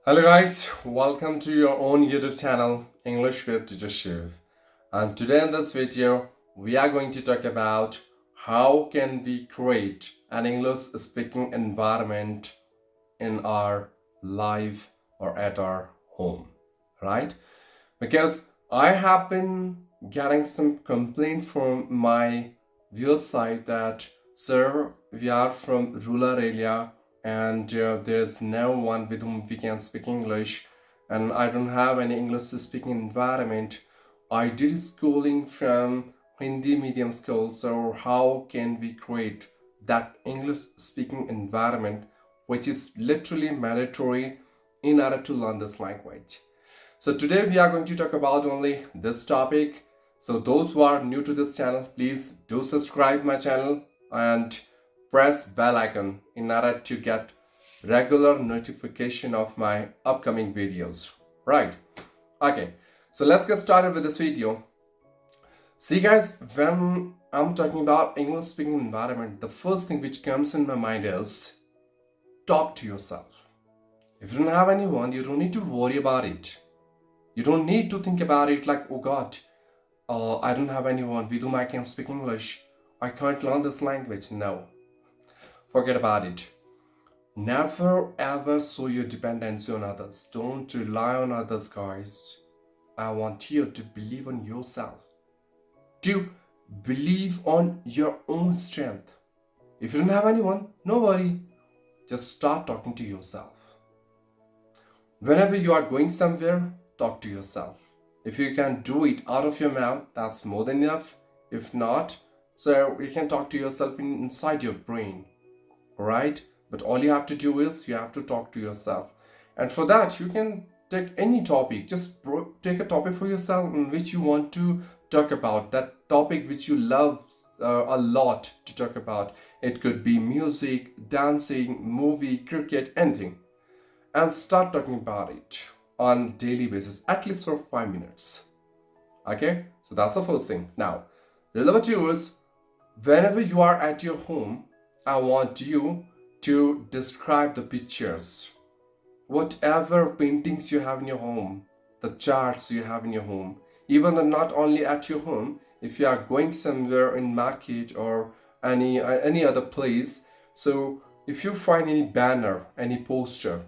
Hello guys, welcome to your own YouTube channel, English with Teacher Shiv. And today in this video, we are going to talk about how can we create an English speaking environment in our life or at our home, right? Because I have been getting some complaint from my viewer side that, sir, we are from rural area and there's no one with whom we can speak English, and I don't have any English speaking environment. I did schooling from Hindi medium school, so how can we create that English speaking environment which is literally mandatory in order to learn this language? So today we are going to talk about only this topic. So those who are new to this channel, please do subscribe my channel and press bell icon in order to get regular notification of my upcoming videos. Right. Okay. So let's get started with this video. See guys, when I'm talking about English speaking environment, the first thing which comes in my mind is talk to yourself. If you don't have anyone, you don't need to worry about it. You don't need to think about it like, oh God, I don't have anyone with whom I can speak English. I can't learn this language. No, forget about it. Never ever show your dependency on others. Don't rely on others, guys. I want you to believe on yourself. To believe on your own strength. If you don't have anyone, no worry. Just start talking to yourself. Whenever you are going somewhere, talk to yourself. If you can do it out of your mouth, that's more than enough. If not, so you can talk to yourself inside your brain. Alright? But all you have to do is you have to talk to yourself. And for that, you can take any topic. Just take a topic for yourself in which you want to talk about. That topic which you love a lot to talk about. It could be music, dancing, movie, cricket, anything. And start talking about it on daily basis, at least for 5 minutes. Okay, so that's the first thing. Now, the number two is, whenever you are at your home, I want you to describe the pictures. Whatever paintings you have in your home, the charts you have in your home, even though not only at your home, if you are going somewhere in market or any other place, so if you find any banner, any poster,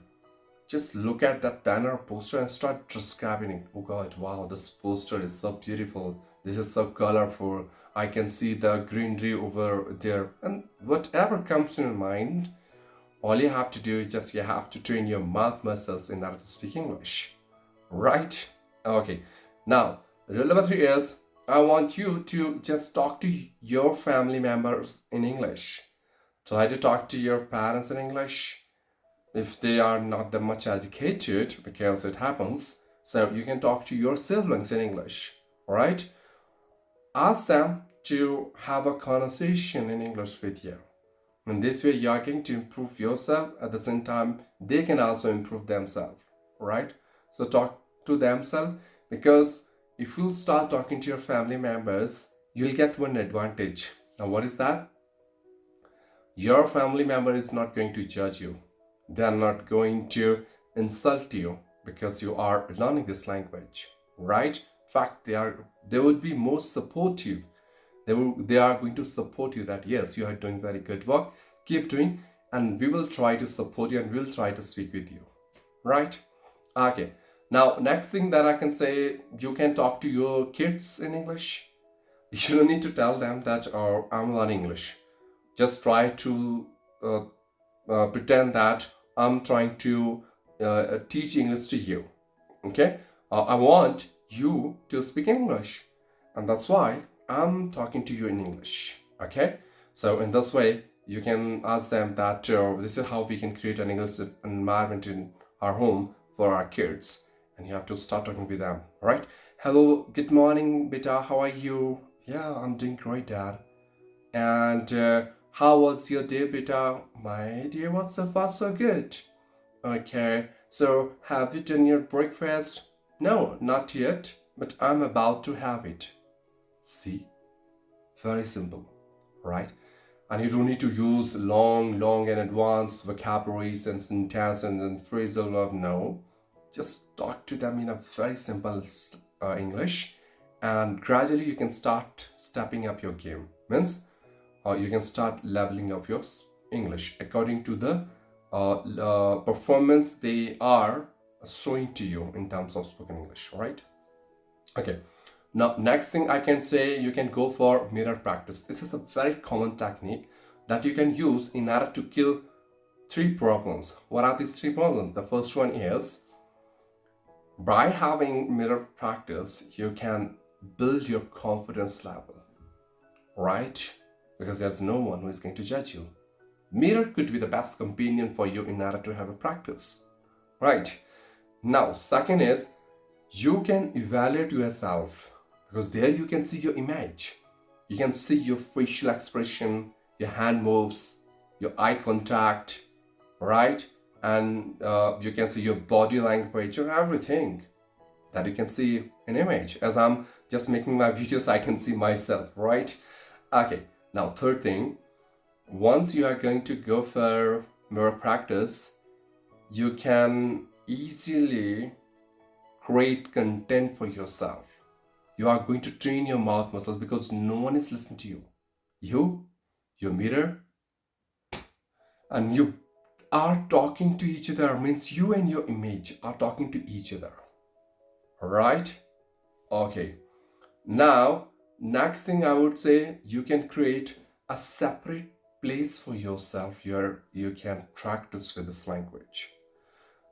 just look at that banner poster and start describing it. Oh God, wow, this poster is so beautiful. This is so colorful. I can see the greenery over there. And whatever comes to your mind, all you have to do is just you have to train your mouth muscles in order to speak English. Right? Okay. Now, rule number 3 is, I want you to just talk to your family members in English. Try to talk to your parents in English. If they are not that much educated, because it happens, so you can talk to your siblings in English. Alright? Ask them to have a conversation in English with you. In this way, you are going to improve yourself. At the same time, they can also improve themselves. Right? So talk to themselves, because if you start talking to your family members, you'll get one advantage. Now, what is that? Your family member is not going to judge you. They are not going to insult you because you are learning this language, right? In fact, they would be more supportive. They are going to support you that yes, you are doing very good work. Keep doing, and we will try to support you and we'll try to speak with you, right? Okay. Now, next thing that I can say, you can talk to your kids in English. You don't need to tell them that, oh, I'm learning English. Just try to pretend that I'm trying to teach English to you. Okay? I want you to speak English. And that's why I'm talking to you in English. Okay? So in this way, you can ask them that this is how we can create an English environment in our home for our kids. And you have to start talking with them. Alright? Hello, good morning, beta. How are you? Yeah, I'm doing great, Dad. And how was your day, beta? My day was so far so good. Okay, so have you done your breakfast? No, not yet, but I'm about to have it. See? Very simple, right? And you don't need to use long and advanced vocabularies and sentences and phrasal verb. No. just talk to them in a very simple English, and gradually you can start stepping up your game. Means you can start leveling up your English according to the performance they are showing to you in terms of spoken English, right? Okay. Now, next thing I can say, you can go for mirror practice. This is a very common technique that you can use in order to kill 3 problems. What are these 3 problems? The first one is, by having mirror practice, you can build your confidence level, right? Because there's no one who is going to judge you. Mirror could be the best companion for you in order to have a practice, right? Now, second is, you can evaluate yourself, because there you can see your image. You can see your facial expression, your hand moves, your eye contact, right? And you can see your body language, or everything that you can see in image. As I'm just making my videos, I can see myself, right? Okay, now third thing, once you are going to go for mirror practice, you can easily create content for yourself. You are going to train your mouth muscles because no one is listening to you. You, your mirror, and you are talking to each other. Means you and your image are talking to each other, right? Okay. Now, next thing I would say, you can create a separate place for yourself where you can practice with this language.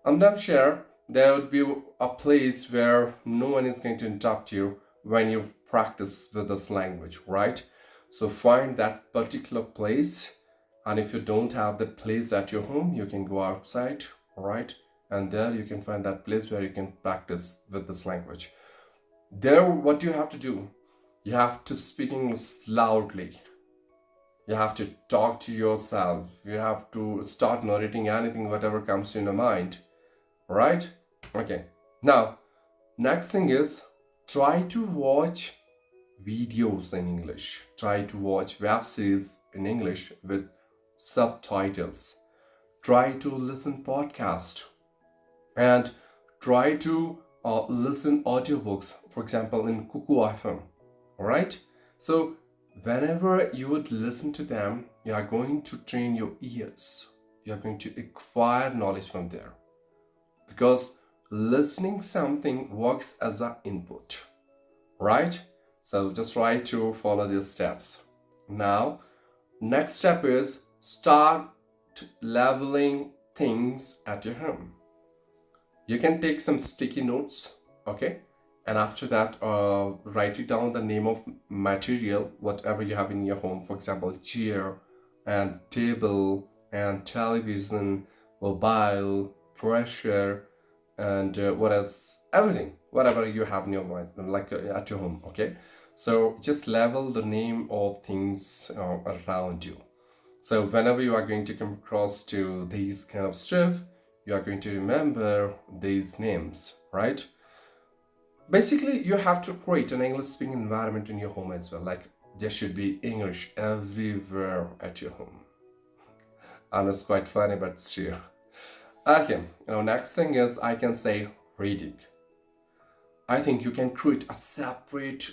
And I'm sure there would be a place where no one is going to interrupt you when you practice with this language, right? So find that particular place, and if you don't have that place at your home, you can go outside, right? And there you can find that place where you can practice with this language. There, what you have to do, you have to speak English loudly. You have to talk to yourself. You have to start narrating anything, whatever comes to your mind, right? Okay. Now, next thing is, try to watch videos in English. Try to watch web series in English with subtitles. Try to listen podcast, and try to listen audiobooks, for example in Kuku FM. Alright, so whenever you would listen to them, you are going to train your ears. You are going to acquire knowledge from there, because listening something works as an input, right? So just try to follow these steps. Now, next step is, start leveling things at your home. You can take some sticky notes, okay? And after that, write it down the name of material, whatever you have in your home. For example, chair and table and television, mobile, pressure, and what else? Everything, whatever you have in your mind, like at your home, okay? So just level the name of things around you. So whenever you are going to come across to these kind of stuff, you are going to remember these names, right? Basically, you have to create an English speaking environment in your home as well. Like, there should be English everywhere at your home. And it's quite funny, but it's true. Okay, now next thing is, I can say reading. I think you can create a separate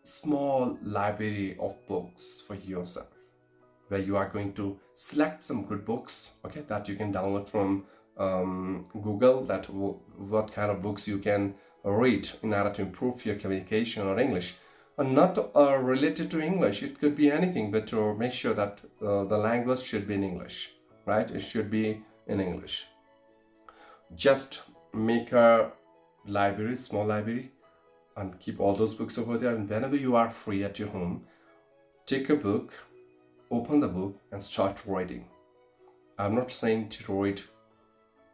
small library of books for yourself, where you are going to select some good books, okay, that you can download from Google, that what kind of books you can read in order to improve your communication or English. And not related to English, it could be anything, but to make sure that the language should be in English, right? It should be in English. Just make a library, small library, and keep all those books over there. And whenever you are free at your home, take a book, open the book, and start reading. I'm not saying to read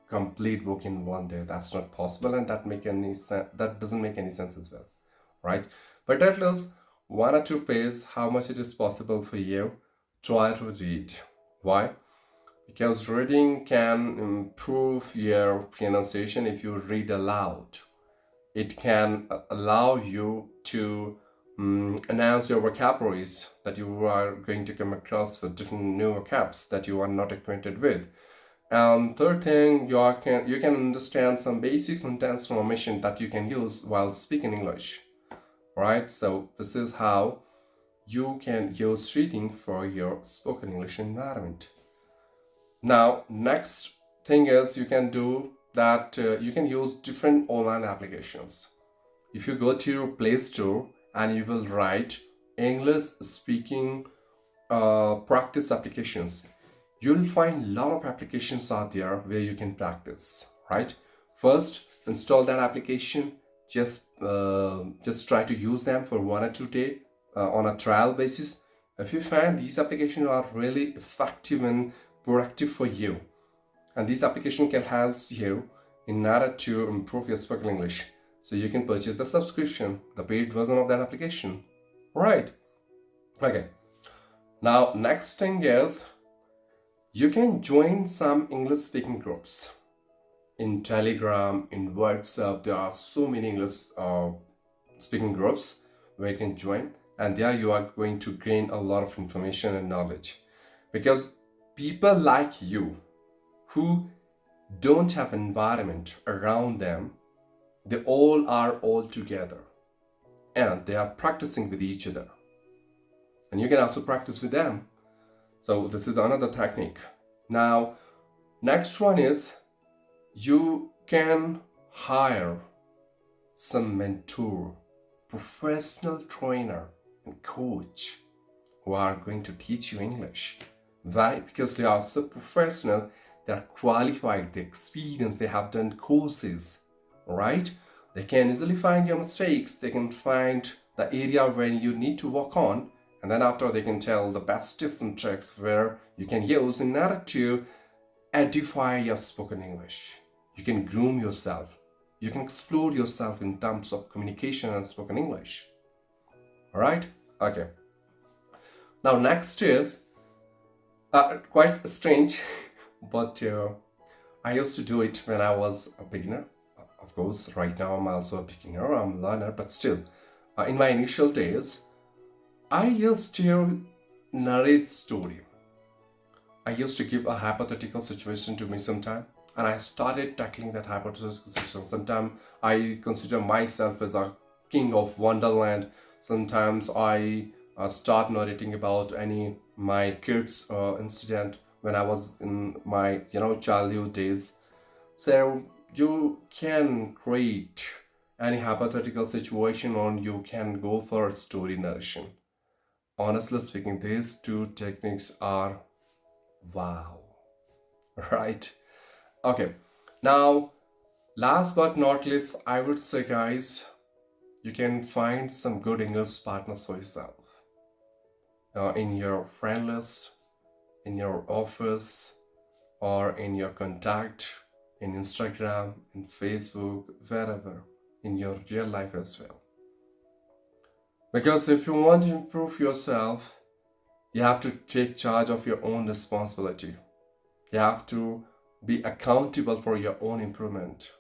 complete book in one day. That's not possible, and that doesn't make any sense as well, right? But at least 1 or 2 pages, how much it is possible for you, try to read. Why? Because reading can improve your pronunciation if you read aloud. It can allow you to enhance your vocabularies, that you are going to come across with different new vocabs that you are not acquainted with. Third thing, you can understand some basic sentence formation that you can use while speaking English. Right? So this is how you can use reading for your spoken English environment. Now, next thing is you can do that you can use different online applications. If you go to your Play Store and you will write English speaking practice applications, you'll find a lot of applications out there where you can practice, right? First, install that application. Just try to use them for 1 or 2 days on a trial basis. If you find these applications are really effective and productive for you, and this application can help you in order to improve your spoken English, so you can purchase the subscription, the paid version of that application, right? Okay. Now, next thing is you can join some English speaking groups in Telegram, in WhatsApp. There are so many English speaking groups where you can join, and there you are going to gain a lot of information and knowledge, because people like you who don't have environment around them, they all are all together and they are practicing with each other, and you can also practice with them. So this is another technique. Now, next one is you can hire some mentor, professional trainer and coach who are going to teach you English. Why? Because they are so professional, they are qualified, they experience, they have done courses, right? They can easily find your mistakes, they can find the area where you need to work on, and then after they can tell the best tips and tricks where you can use in order to edify your spoken English. You can groom yourself. You can explore yourself in terms of communication and spoken English. Alright? Okay. Now next is quite strange, but I used to do it when I was a beginner. Of course, right now I'm also a beginner, I'm a learner, but still, in my initial days, I used to narrate story. I used to give a hypothetical situation to me sometime, and I started tackling that hypothetical situation. Sometimes I consider myself as a king of Wonderland. Sometimes I start narrating about any my kids incident when I was in my childhood days. So you can create any hypothetical situation, or you can go for story narration. Honestly speaking, these two techniques are wow, right? Okay, now last but not least, I would say, guys, you can find some good English partners for yourself in your friend list, in your office, or in your contact, in Instagram, in Facebook, wherever, in your real life as well. Because if you want to improve yourself, you have to take charge of your own responsibility. You have to be accountable for your own improvement.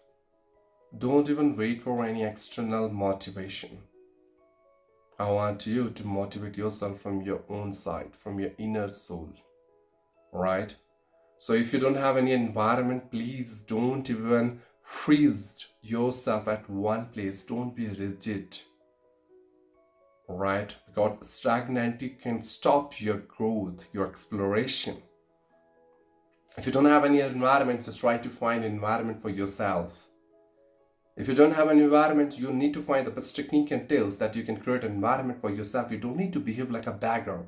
Don't even wait for any external motivation. I want you to motivate yourself from your own side, from your inner soul. Right? So if you don't have any environment, please don't even freeze yourself at one place. Don't be rigid. Right? Because stagnancy can stop your growth, your exploration. If you don't have any environment, just try to find an environment for yourself. If you don't have an environment, you need to find the best technique and tools that you can create an environment for yourself. You don't need to behave like a beggar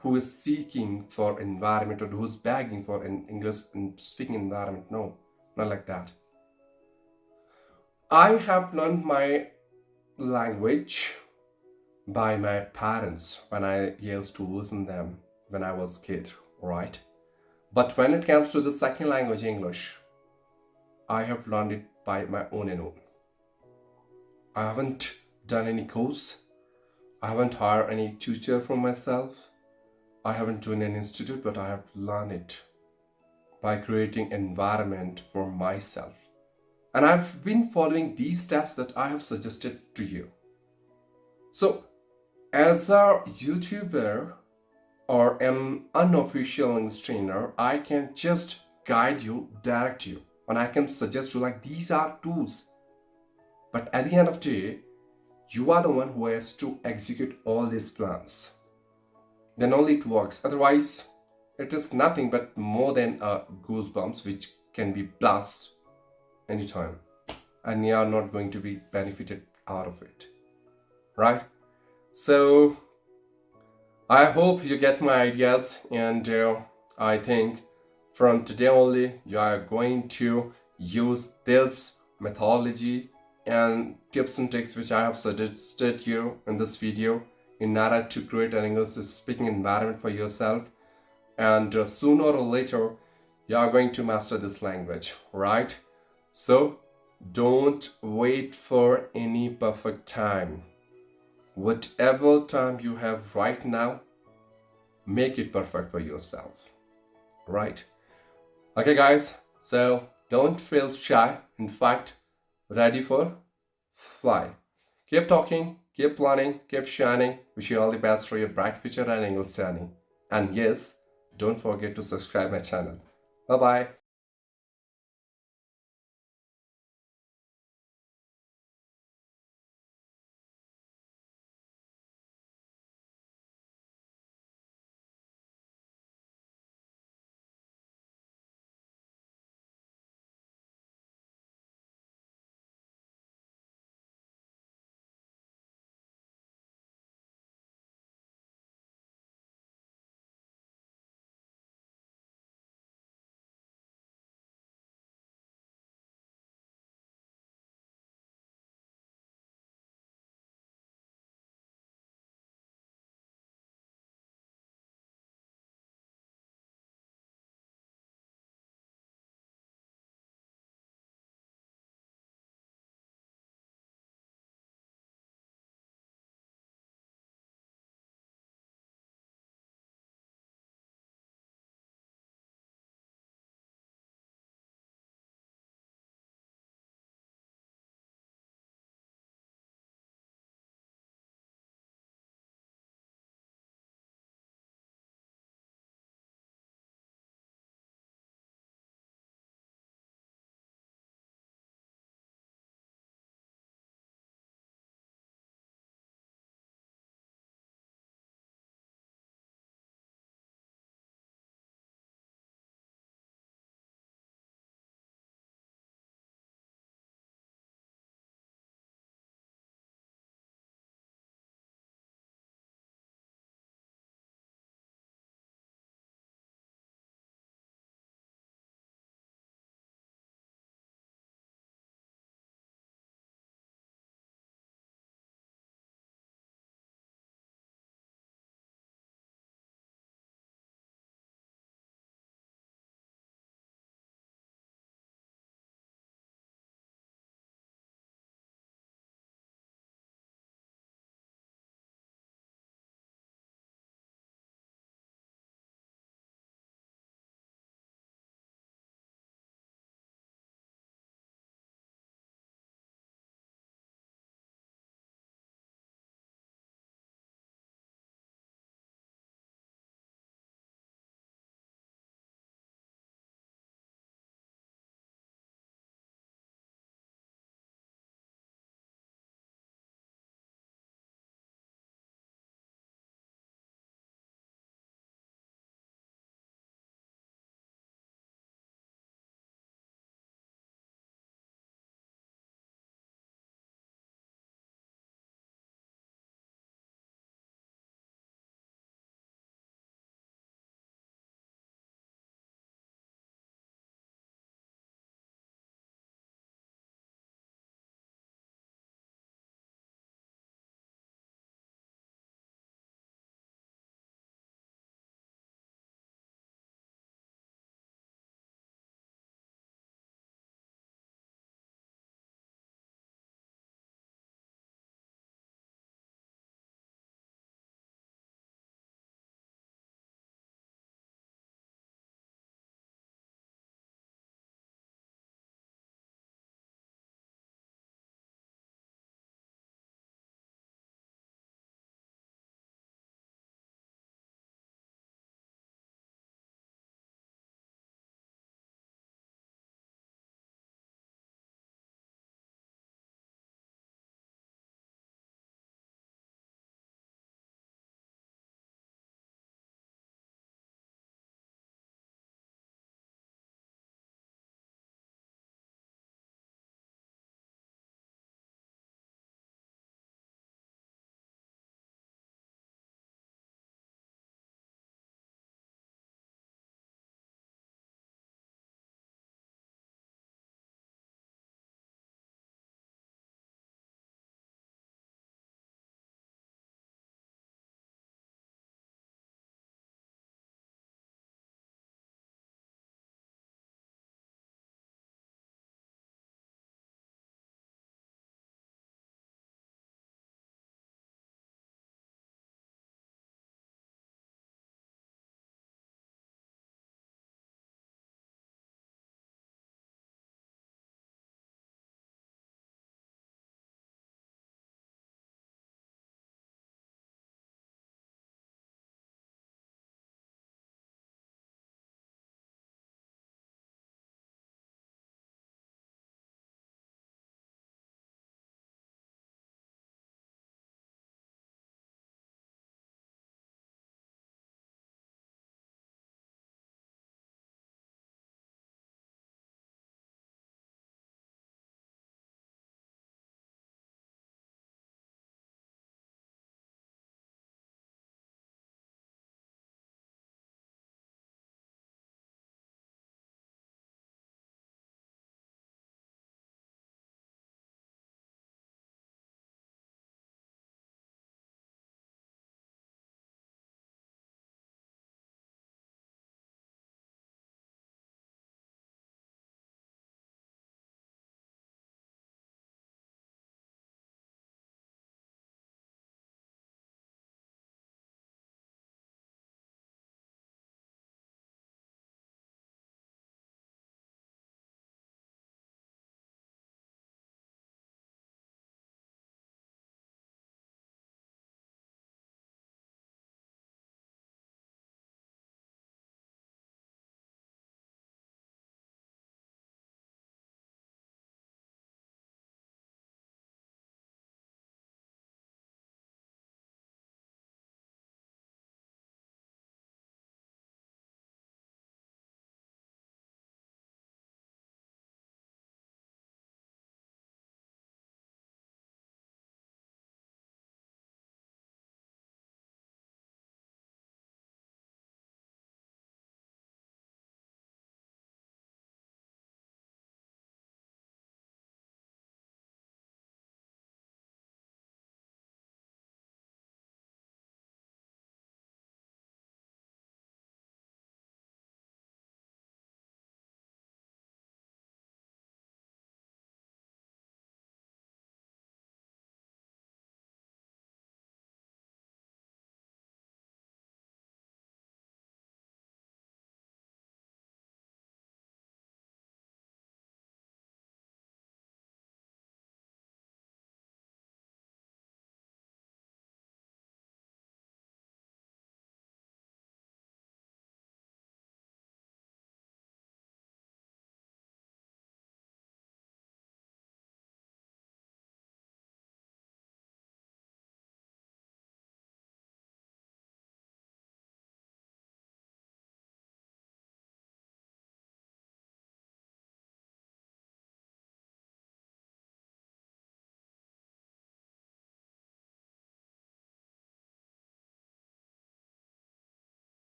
who is seeking for environment, or who's begging for an English speaking environment. No, not like that. I have learned my language by my parents when I used to listen them when I was a kid, right? But when it comes to the second language, English, I have learned it by my own and own. I haven't done any course. I haven't hired any tutor for myself. I haven't joined an institute, but I have learned it by creating environment for myself. And I've been following these steps that I have suggested to you. So, as a YouTuber or an unofficial English trainer, I can just guide you, direct you, and I can suggest you like these are tools. But at the end of the day, you are the one who has to execute all these plans. Then only it works. Otherwise, it is nothing but more than a goosebumps which can be blast anytime, and you are not going to be benefited out of it, right? So I hope you get my ideas, and I think from today only you are going to use this methodology and tips and tricks which I have suggested you in this video in order to create an English speaking environment for yourself, and sooner or later you are going to master this language, right? So don't wait for any perfect time. Whatever time you have right now, make it perfect for yourself, right? Okay guys, so don't feel shy. In fact, ready for fly. Keep talking, keep learning, keep shining. Wish you all the best for your bright future and English journey. And yes, don't forget to subscribe my channel. Bye bye.